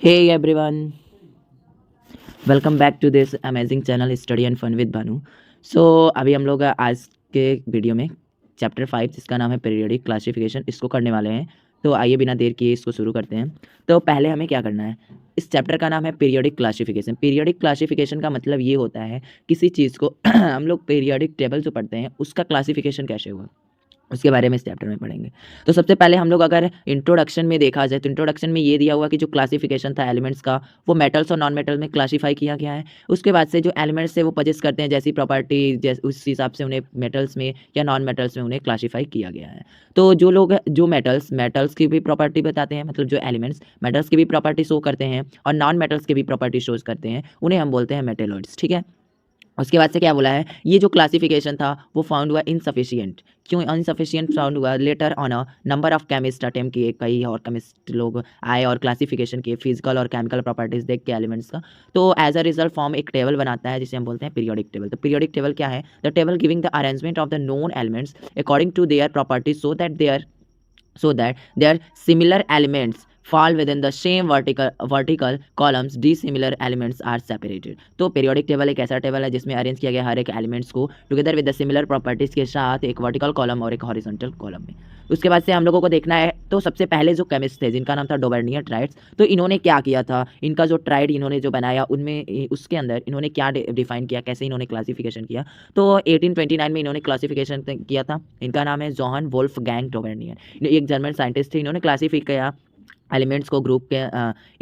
Hey everyone, welcome back to this amazing channel Study and Fun with Banu. So अभी हम लोग आज के वीडियो में चैप्टर 5 जिसका नाम है पीरियोडिक क्लासिफिकेशन इसको करने वाले हैं। तो आइए बिना देर किए इसको शुरू करते हैं। तो पहले हमें क्या करना है, इस चैप्टर का नाम है पीरियोडिक क्लासिफिकेशन। पीरियोडिक क्लासिफिकेशन का मतलब ये होता है किसी चीज़ को हम लोग पीरियोडिक टेबल जो पढ़ते हैं उसका क्लासिफिकेशन कैसे हुआ उसके बारे में इस चैप्टर में पढ़ेंगे। तो सबसे पहले हम लोग अगर इंट्रोडक्शन में देखा जाए तो इंट्रोडक्शन में ये दिया हुआ कि जो क्लासिफिकेशन था एलिमेंट्स का वो मेटल्स और नॉन मेटल में क्लासीफाई किया गया है। उसके बाद से जो एलिमेंट्स है वो पजेस करते हैं जैसी प्रॉपर्टी उस हिसाब से उन्हें मेटल्स में या नॉन मेटल्स में उन्हें क्लासीफाई किया गया है। तो जो लोग जो मेटल्स की भी प्रॉपर्टी बताते हैं, मतलब जो एलिमेंट्स मेटल्स की भी प्रॉपर्टी शो करते हैं और नॉन मेटल्स की भी प्रॉपर्टी शोज करते हैं, उन्हें हम बोलते हैं मेटेलॉइड्स। ठीक है। उसके बाद से क्या बोला है, ये जो क्लासिफिकेशन था वो फाउंड हुआ इनसफिशिएंट। क्यों इनसफिशिएंट फाउंड हुआ? Later on a number of chemist attempt किए, कई और केमिस्ट लोग आए और क्लासिफिकेशन किए फिजिकल और केमिकल प्रॉपर्टीज देख के एलिमेंट्स का। तो एज अ रिजल्ट फॉर्म एक टेबल बनाता है जिसे हम बोलते हैं पीरियोडिक टेबल। तो पीरियोडिक टेबल क्या है? The table giving the arrangement of the known elements according to their properties so that their similar elements fall within the same vertical columns, dissimilar elements are separated। तो periodic table एक ऐसा table है जिसमें arrange किया गया हर एक elements को together with the similar properties के साथ एक वर्टिकल कॉलम और एक हॉरिजॉन्टल कॉलम में। उसके बाद से हम लोगों को देखना है, तो सबसे पहले जो केमिस्ट थे जिनका नाम था डोबर्नियर ट्राइड्स, तो इन्होंने क्या किया था, इनका जो ट्राइड इन्होंने जो बनाया उनमें उसके अंदर इन्होंने क्या डिफाइन किया, कैसे इन्होंने क्लासिफिकेशन किया। तो 1829 में इन्होंने क्लासिफिकेशन किया था। इनका नाम है जोहान वोल्फगैंग डोबर्नियर, एक जर्मन साइंटिस्ट थे। इन्होंने क्लासीफाई किया एलिमेंट्स को ग्रुप के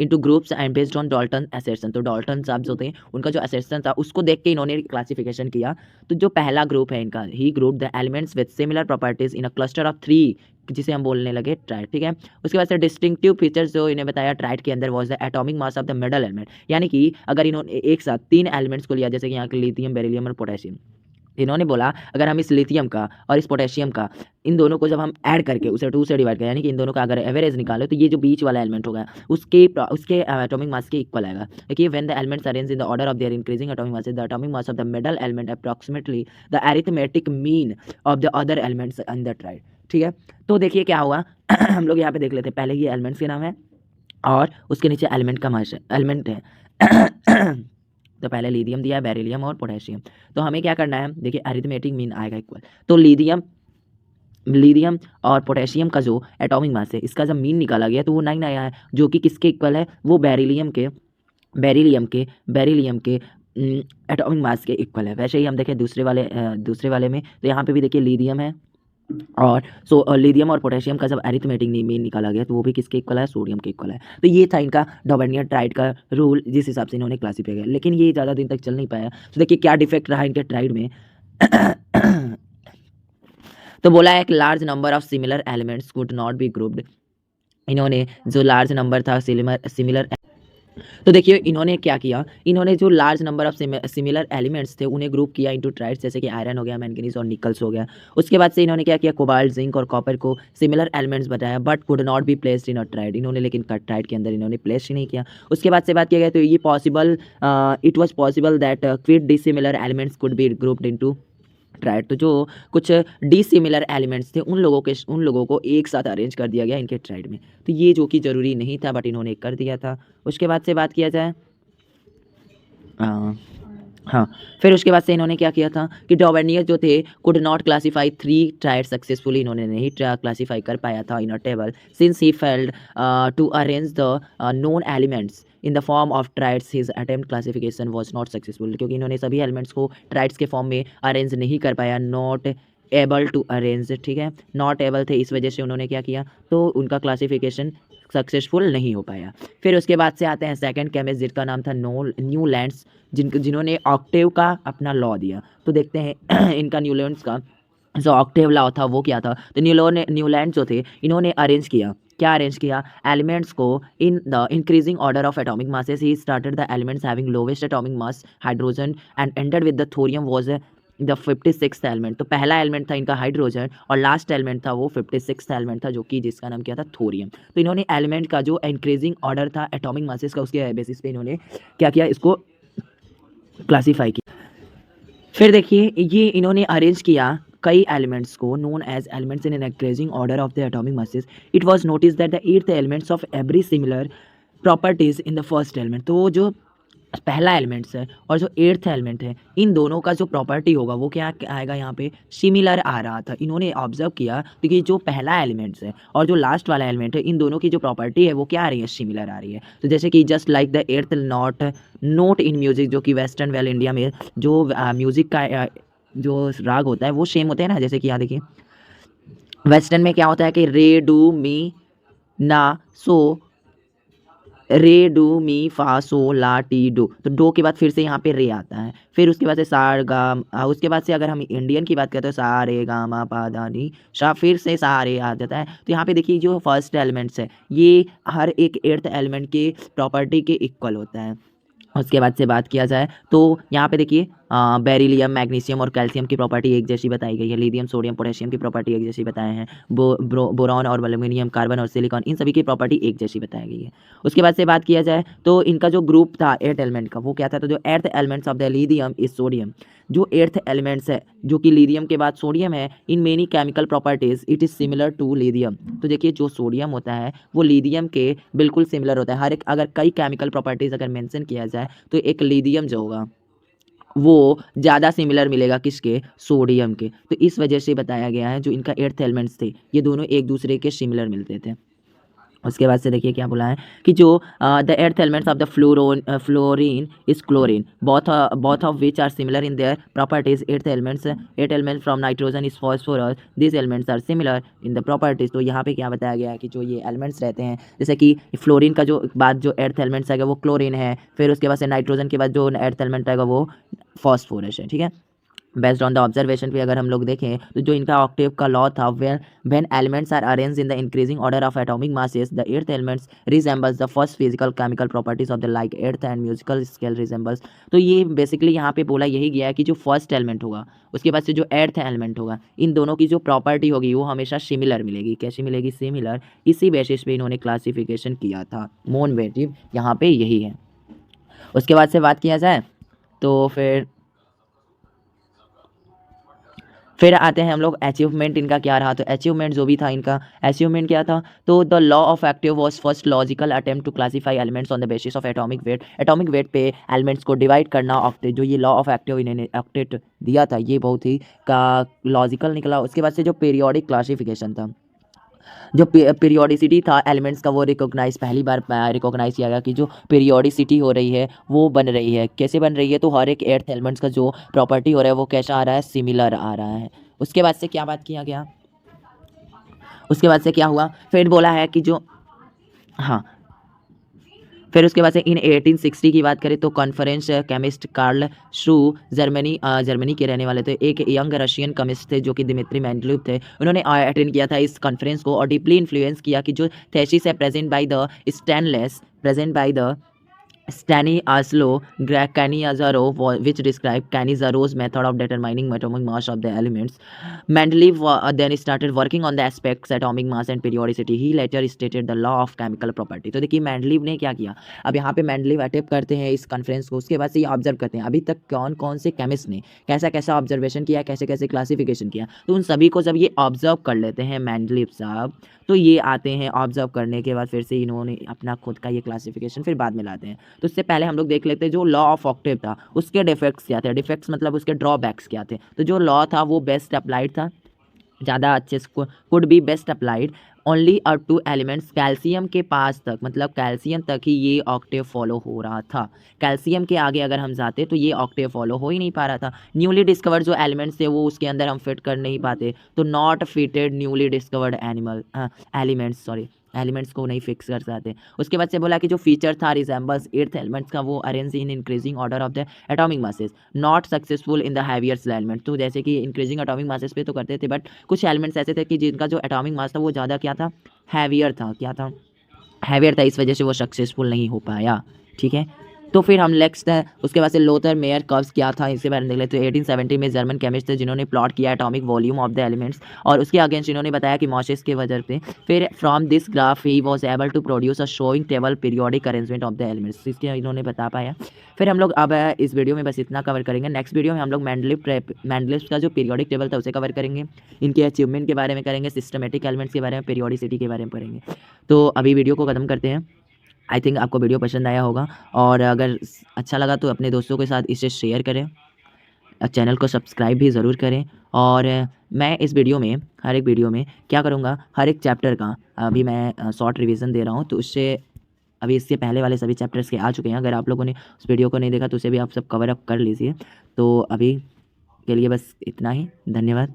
into groups and based on Dalton एसेसन। तो डाल्टन साहब जो थे उनका जो एसेसन था उसको देख के इन्होंने क्लासिफिकेशन किया। तो जो पहला ग्रुप है इनका, he group the elements with similar properties in a cluster of 3, जिसे हम बोलने लगे ट्राइड। ठीक है। उसके बाद से डिस्टिंक्टिव फीचर्स जो इन्हें बताया ट्राइड के अंदर was the atomic mass of the middle element, यानी कि अगर इन्होंने एक साथ 3 एलिमेंट्स को लिया जैसे कि यहाँ के लिथियम, बेरिलियम और पोटेशियम, इन्होंने बोला अगर हम इस लिथियम का और इस पोटेशियम का, इन दोनों को जब हम ऐड करके उसे 2 से डिवाइड करें, यानी कि इन दोनों का अगर एवरेज निकालो तो ये जो बीच वाला एलिमेंट होगा उसके एटॉमिक मास के इक्वल आएगा। देखिए when the elements arrange in the order of their increasing atomic mass, the atomic mass of the middle element approximately the arithmetic mean of the other elements in the tried. ठीक है। तो देखिए क्या हुआ हम लोग यहाँ पे देख लेते हैं। पहले ये एलिमेंट्स के नाम है और उसके नीचे एलिमेंट का मास एलिमेंट है तो पहले लिथियम दिया है, बेरिलियम और पोटेशियम। तो हमें क्या करना है, देखिए अरिथमेटिक मीन आएगा इक्वल। तो लिथियम और पोटेशियम का जो एटॉमिक मास है इसका जब मीन निकाला गया तो वो 9 आया है, जो कि किसके इक्वल है, वो बेरिलियम के एटॉमिक मास के इक्वल है। वैसे ही हम देखें दूसरे वाले में, तो यहाँ पे भी देखिए लिथियम है और लिथियम और पोटेशियम का जब अरिथमेटिक मीन निकाला गया तो वो भी किसके इक्वल है, सोडियम के इक्वल है। तो ये था इनका डॉबर्नियर ट्राइड का रूल, जिस हिसाब से इन्होंने क्लासीफाई किया। लेकिन ये ज़्यादा दिन तक चल नहीं पाया। तो देखिए क्या डिफेक्ट रहा इनके ट्राइड में तो बोला है एक large number of similar elements could not be grouped. इन्होंने जो लार्ज नंबर था सिमिलर, तो देखिए इन्होंने क्या किया, इन्होंने जो large number of similar elements थे उन्हें ग्रुप किया इनटू ट्राइड्स, जैसे कि आयरन हो गया, मैंगनीज और निकल्स हो गया। उसके बाद से इन्होंने क्या किया, कोबाल्ट, जिंक और कॉपर को सिमिलर एलिमेंट्स बताया but could not be placed in a tried. इन्होंने लेकिन ट्राइड के अंदर इन्होंने प्लेस ही नहीं किया। उसके बाद से बात किया गया तो ये it was possible that quite dissimilar elements could be grouped into triad. तो जो कुछ डिसिमिलर एलिमेंट्स थे उन लोगों को एक साथ अरेंज कर दिया गया इनके ट्राइड में। तो ये जो कि ज़रूरी नहीं था बट इन्होंने कर दिया था। उसके बाद से बात किया जाए हाँ, फिर उसके बाद से इन्होंने क्या किया था कि डॉबर्नियर जो थे could not classify 3 tried successfully. इन्होंने नहीं क्लासीफाई कर पाया था in a table since he failed to arrange the known elements in the form of triads. His attempt classification was not successful, क्योंकि इन्होंने सभी एलिमेंट्स को ट्राइड्स के फॉर्म में अरेंज नहीं कर पाया। नॉट एबल टू अरेंज, ठीक है, नॉट एबल थे, इस वजह से उन्होंने क्या किया, तो उनका क्लासिफिकेशन सक्सेसफुल नहीं हो पाया। फिर उसके बाद से आते हैं सेकंड केमिस्ट जिनका नाम था न्यूलैंड्स, जिन्होंने ऑक्टेव का अपना लॉ दिया। तो देखते हैं इनका न्यूलैंड्स का जो ऑक्टेव लॉ था वो क्या था। तो न्यूलैंड जो थे इन्होंने अरेंज किया एलिमेंट्स को इन the increasing order of atomic masses. He started the elements having lowest atomic mass hydrogen and ended with the thorium was the 56th element. तो पहला एलिमेंट था इनका हाइड्रोजन और लास्ट एलिमेंट था वो 56th एलिमेंट था, जो कि जिसका नाम क्या था, थोरियम। तो इन्होंने एलिमेंट का जो इंक्रीजिंग ऑर्डर था एटॉमिक मासेस का उसके बेसिस पे इन्होंने क्या किया, इसको क्लासीफाई किया। फिर देखिए ये इन्होंने अरेंज किया कई एलिमेंट्स को known as elements in an increasing order of the atomic masses. It was notice that the 8th elements of every similar properties in the first element. तो जो पहला एलिमेंट्स है और जो एट्थ एलिमेंट है, इन दोनों का जो प्रॉपर्टी होगा वो क्या आएगा, यहाँ पे सिमिलर आ रहा था। इन्होंने ऑब्जर्व किया क्योंकि जो पहला एलिमेंट्स है और जो लास्ट वाला एलिमेंट है, इन दोनों की जो प्रॉपर्टी है वो क्या आ रही है, सिमिलर आ रही है। तो जैसे कि just like the eighth note in music, जो कि वेस्टर्न वेल इंडिया में जो म्यूजिक का जो राग होता है वो सेम होते हैं ना। जैसे कि यहाँ देखिए वेस्टर्न में क्या होता है कि रे डू मी ना सो, रे डू मी फा सो ला टी डो, तो डो के बाद फिर से यहाँ पे रे आता है, फिर उसके बाद से सा गा उसके बाद से अगर हम इंडियन की बात करते हैं सा रे गा मा पा दा नी सा, फिर से सा रे आ जाता है। तो यहाँ पे देखिए जो फर्स्ट एलिमेंट्स है ये हर एक एट्थ एलिमेंट के प्रॉपर्टी के इक्वल होता है। उसके बाद से बात किया जाए तो यहाँ पे देखिए बेरिलियम, मैग्नीशियम और कैल्शियम की प्रॉपर्टी एक जैसी बताई गई है। लिथियम, सोडियम, पोटेशियम की प्रॉपर्टी एक जैसी बताए हैं। बोरॉन और एल्यूमिनियम, कार्बन और सिलिकॉन, इन सभी की प्रॉपर्टी एक जैसी बताई गई है। उसके बाद से बात किया जाए तो इनका जो ग्रुप था एट एलिमेंट का वो क्या था, तो जो eighth elements of the lithium is sodium. जो एर्थ एलिमेंट्स है जो कि लिथियम के बाद सोडियम है, in many chemical properties it is similar to lithium. तो देखिए जो सोडियम होता है वो लिथियम के बिल्कुल सिमिलर होता है। हर एक अगर कई केमिकल प्रॉपर्टीज अगर मेंशन किया जाए तो एक लिथियम जो होगा वो ज़्यादा सिमिलर मिलेगा किसके, सोडियम के। तो इस वजह से बताया गया है जो इनका एर्थ एलिमेंट्स थे ये दोनों एक दूसरे के सिमिलर मिलते थे। उसके बाद से देखिए क्या बोला है कि जो the eighth elements of the fluorine is chlorine, both of which are similar in their properties। Eight elements from nitrogen is phosphorus, this elements are similar in the properties. तो यहाँ पे क्या बताया गया है कि जो ये एलिमेंट्स रहते हैं, जैसे कि फ्लोरीन का जो बाद जो एर्थ एलिमेंट्स आएगा वो क्लोरीन है, फिर उसके बाद से नाइट्रोजन के बाद जो एर्थ एलिमेंट आएगा वो फॉस्फोरस है, ठीक है। बेस्ड ऑन द ऑब्जर्वेशन पे अगर हम लोग देखें तो जो इनका ऑक्टेव का लॉ था, when elements are arranged in the increasing order of atomic masses, the eighth elements resembles the first physical chemical properties of the like eighth and musical scale resembles. तो ये बेसिकली यहाँ पे बोला यही गया है कि जो फर्स्ट एलिमेंट होगा उसके बाद से जो एर्थ एलिमेंट होगा, इन दोनों की जो प्रॉपर्टी होगी वो हमेशा सिमिलर मिलेगी। कैसी मिलेगी, सिमिलर। इसी बेसिस पे इन्होंने क्लासिफिकेशन किया था। मोटिव यहाँ पे यही है। उसके बाद से बात किया जाए तो फिर आते हैं हम लोग अचीवमेंट इनका क्या रहा। तो अचीवमेंट जो भी था इनका, अचीवमेंट क्या था, तो the law of octave was first logical attempt to classify elements on the basis of atomic weight. Atomic weight पे एलिमेंट्स को डिवाइड करना, ऑक्टेट, जो ये लॉ ऑफ एक्टिव इन्होंने ऑक्टेट दिया था ये बहुत ही का लॉजिकल निकला। उसके बाद से जो पीरियोडिक क्लासिफिकेशन था, जो पीरियोडिसिटी था एलिमेंट्स का, वो रिकॉग्नाइज पहली बार रिकॉग्नाइज किया गया कि जो पीरियोडिसिटी हो रही है वो बन रही है। कैसे बन रही है, तो हर एक एर्थ एलिमेंट्स का जो प्रॉपर्टी हो रहा है वो कैसा आ रहा है, सिमिलर आ रहा है। उसके बाद से क्या बात किया गया, उसके बाद से क्या हुआ, फिर बोला है कि जो हाँ, फिर उसके बाद से इन 1860 की बात करें तो कॉन्फ्रेंस केमिस्ट कार्ल शू, जर्मनी के रहने वाले थे, एक यंग रशियन केमिस्ट थे जो कि दिमित्री मेंडलीव थे। उन्होंने अटेंड किया था इस कॉन्फ्रेंस को और डीपली इन्फ्लुएंस किया कि जो थेसिस है present by the Stanley Oslo, Cannizzaro, which described Cannizzaro's method of determining atomic mass of the elements. Mendeleev then started working on the aspects atomic mass and periodicity. He later stated the law of chemical property. तो देखिए Mendeleev ने क्या किया, अब यहाँ पे Mendeleev attempt करते हैं इस कॉन्फ्रेंस को, उसके बाद से ये ऑब्जर्व करते हैं अभी तक कौन कौन से केमिस्ट ने कैसा कैसा ऑब्जर्वेशन किया, कैसे कैसे क्लासिफिकेशन किया। तो उन सभी को जब ये ऑब्जर्व कर लेते हैं मेंडलीव साहब, तो ये आते हैं ऑब्जर्व करने के बाद फिर से इन्होंने अपना खुद का ये क्लासिफिकेशन फिर बाद में लाते हैं। तो इससे पहले हम लोग देख लेते हैं जो लॉ ऑफ ऑक्टेव था उसके डिफेक्ट्स क्या थे। डिफेक्ट्स मतलब उसके ड्रॉबैक्स क्या थे। तो जो लॉ था वो बेस्ट अप्लाइड था, ज़्यादा अच्छे से could be best applied only up two elements calcium के पास तक, मतलब कैल्शियम तक ही ये ऑक्टेव फॉलो हो रहा था। कैल्शियम के आगे अगर हम जाते तो ये ऑक्टेव फॉलो हो ही नहीं पा रहा था। न्यूली डिस्कवर्ड जो एलिमेंट्स थे वो उसके अंदर हम फिट कर नहीं पाते, तो not fitted newly discovered elements को नहीं फिक्स कर सकते। उसके बाद से बोला कि जो फीचर था रिजेंबल्स एर्थ एलिमेंट्स का, वो arrange in increasing order of the atomic masses, not successful in the heavier element. तो जैसे कि इंक्रीजिंग एटॉमिक मासेस पे तो करते थे, बट कुछ एलिमेंट्स ऐसे थे कि जिनका जो एटॉमिक मास था वो ज़्यादा क्या था, हैवियर था। क्या था, हैवियर था, इस वजह से वो सक्सेसफुल नहीं हो पाया, ठीक है। तो फिर हम नेक्स्ट है उसके बाद से लोथर मेयर कर्व्स क्या था इसके बारे में देख लेते हैं। 1870 में जर्मन केमिस्ट थे जिन्होंने प्लॉट किया atomic volume of the elements और उसके अगेंस्ट इन्होंने बताया कि मॉसेस के वजह से फिर from this graph he was able to produce a showing table periodic arrangement of the elements, इसके इन्होंने बता पाया। फिर हम लोग अब इस वीडियो में बस इतना कवर करेंगे। नेक्स्ट वीडियो में हम लोग मेंडलीव का जो पीरियोडिक टेबल था उसे कवर करेंगे, इनके अचीवमेंट के बारे में करेंगे, सिस्टमेटिक एलिमेंट्स के बारे में, पीरियोडिसिटी के बारे में करेंगे। तो अभी वीडियो को खत्म करते हैं। आई थिंक आपको वीडियो पसंद आया होगा, और अगर अच्छा लगा तो अपने दोस्तों के साथ इसे शेयर करें, चैनल को सब्सक्राइब भी ज़रूर करें। और मैं इस वीडियो में, हर एक वीडियो में क्या करूँगा, हर एक चैप्टर का अभी मैं शॉर्ट रिवीजन दे रहा हूँ, तो उससे अभी इससे पहले वाले सभी चैप्टर्स के आ चुके हैं। अगर आप लोगों ने उस वीडियो को नहीं देखा तो उसे भी आप सब कवर अप कर लीजिए। तो अभी के लिए बस इतना ही, धन्यवाद।